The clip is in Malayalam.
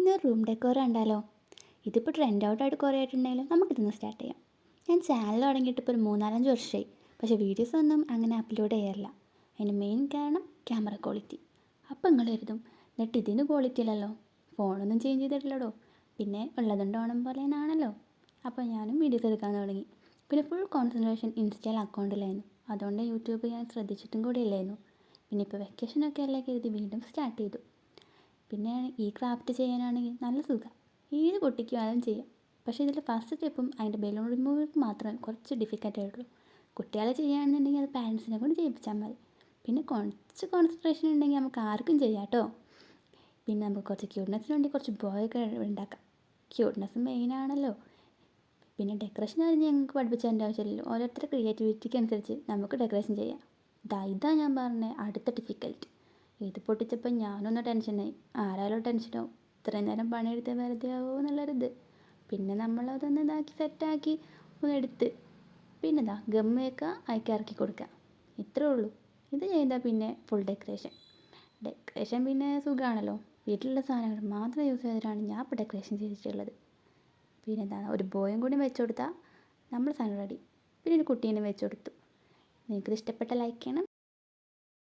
ഇന്ന് റൂം ഡെക്കോർ കണ്ടാലോ? ഇതിപ്പോൾ ട്രെൻഡ് ഔട്ടായിട്ട് കുറേ ആയിട്ടുണ്ടെങ്കിലും നമുക്കിതൊന്ന് സ്റ്റാർട്ട് ചെയ്യാം. ഞാൻ ചാനൽ തുടങ്ങിയിട്ട് ഇപ്പോൾ ഒരു 3-4 വർഷമായി. പക്ഷേ വീഡിയോസ് ഒന്നും അങ്ങനെ അപ്ലോഡ് ചെയ്യാറില്ല. അതിന് മെയിൻ കാരണം ക്യാമറ ക്വാളിറ്റി. അപ്പം നിങ്ങൾ കരുതും, എന്നിട്ട് ഇതിന് ക്വാളിറ്റി ഇല്ലല്ലോ, ഫോണൊന്നും ചേഞ്ച് ചെയ്തിട്ടില്ലടോ, പിന്നെ ഉള്ളതുകൊണ്ട് ഓണം പോലെയെന്നാണല്ലോ. അപ്പോൾ ഞാനും വീഡിയോസ് എടുക്കാൻ തുടങ്ങി. പിന്നെ ഫുൾ കോൺസെൻട്രേഷൻ ഇൻസ്റ്റയിൽ അക്കൗണ്ടിലായിരുന്നു. അതുകൊണ്ട് യൂട്യൂബ് ഞാൻ ശ്രദ്ധിച്ചിട്ടും കൂടി ഇല്ലായിരുന്നു. പിന്നെ ഇപ്പോൾ വെക്കേഷനൊക്കെ അല്ലേ കരുതി വീണ്ടും സ്റ്റാർട്ട് ചെയ്തു. പിന്നെ ഈ ക്രാഫ്റ്റ് ചെയ്യാനാണെങ്കിൽ നല്ല സുഖം, ഏത് കുട്ടിക്കും ആദ്യം ചെയ്യാം. പക്ഷേ ഇതിൽ ഫസ്റ്റ് സ്റ്റെപ്പും അതിൻ്റെ ബലൂൺ റിമൂവർ മാത്രമേ കുറച്ച് ഡിഫിക്കൽട്ടായിട്ടുള്ളൂ. കുട്ടികളെ ചെയ്യുകയാണെന്നുണ്ടെങ്കിൽ അത് പാരൻസിനെ കൊണ്ട് ചെയ്യിപ്പിച്ചാൽ മതി. പിന്നെ കുറച്ച് കോൺസെൻട്രേഷൻ ഉണ്ടെങ്കിൽ നമുക്ക് ആർക്കും ചെയ്യാം കേട്ടോ. പിന്നെ നമുക്ക് കുറച്ച് ക്യൂട്ട്നെസ്സിന് വേണ്ടി കുറച്ച് ബോയൊക്കെ ഉണ്ടാക്കാം. ക്യൂട്ട്നെസ് മെയിനാണല്ലോ. പിന്നെ ഡെക്കറേഷൻ ആണെങ്കിൽ ഞങ്ങൾക്ക് പഠിപ്പിച്ച് തരേണ്ട ആവശ്യമില്ലല്ലോ. ഓരോരുത്തരുടെ ക്രിയേറ്റിവിറ്റിക്ക് അനുസരിച്ച് നമുക്ക് ഡെക്കറേഷൻ ചെയ്യാം. ഇതാ ഞാൻ പറഞ്ഞ അടുത്ത ഡിഫിക്കൽട്ട്. ഇത് പൊട്ടിച്ചപ്പോൾ ഞാനൊന്ന് ടെൻഷനായി. ആരായാലും ടെൻഷനാവും. ഇത്രയും നേരം പണിയെടുത്ത് വെറുതെ ആവുമോ എന്നുള്ളൊരിത്. പിന്നെ നമ്മളതൊന്ന് ഇതാക്കി സെറ്റാക്കി ഒന്ന് എടുത്ത് പിന്നെ ഗമ്മ് വയ്ക്കുക, അതിലേക്ക് ഇറക്കി കൊടുക്കുക. ഇത്രേ ഉള്ളൂ. ഇത് ചെയ്താൽ പിന്നെ ഫുൾ ഡെക്കറേഷൻ. ഡെക്കറേഷൻ പിന്നെ സുഖമാണല്ലോ. വീട്ടിലുള്ള സാധനങ്ങൾ മാത്രം യൂസ് ചെയ്തിട്ടാണ് ഞാൻ ഇപ്പോൾ ഡെക്കറേഷൻ ചെയ്തിട്ടുള്ളത്. പിന്നെ ഒരു ബോയും കൂടി വെച്ച് കൊടുത്താൽ നമ്മൾ സാധനം റെഡി. പിന്നെ ഒരു കുട്ടീനെ വെച്ച് കൊടുത്തു. നിങ്ങൾക്കിത് ഇഷ്ടപ്പെട്ട ലൈക്ക് ചെയ്യണം.